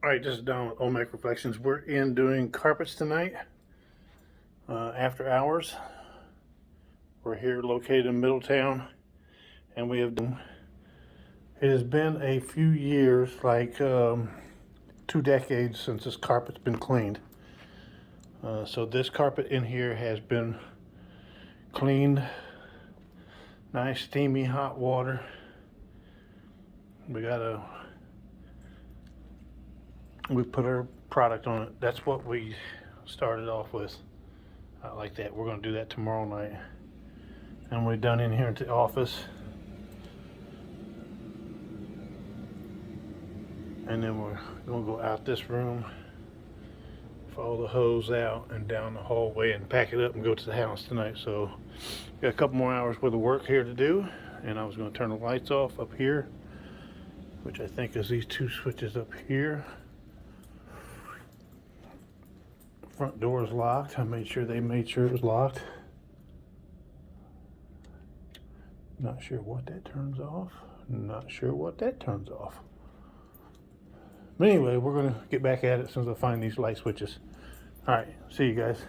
All right, this is Don with Olmec Reflections. We're in doing carpets tonight, after hours. We're here located in Middletown, and we have done. It has been a few years, like 2 decades, since this carpet's been cleaned. So this carpet in here has been cleaned, nice steamy hot water. We put our product on it. That's what we started off with. Like that. We're going to do that tomorrow night. And we're done in here at the office. And then we're going to go out this room, follow the hose out and down the hallway and pack it up and go to the house tonight. So got a couple more hours worth of work here to do. And I was going to turn the lights off up here, which I think is these two switches up here. Front door is locked. I made sure they made sure it was locked. Not sure what that turns off. Not sure what that turns off. But anyway, we're going to get back at it as soon as I find these light switches. All right, see you guys.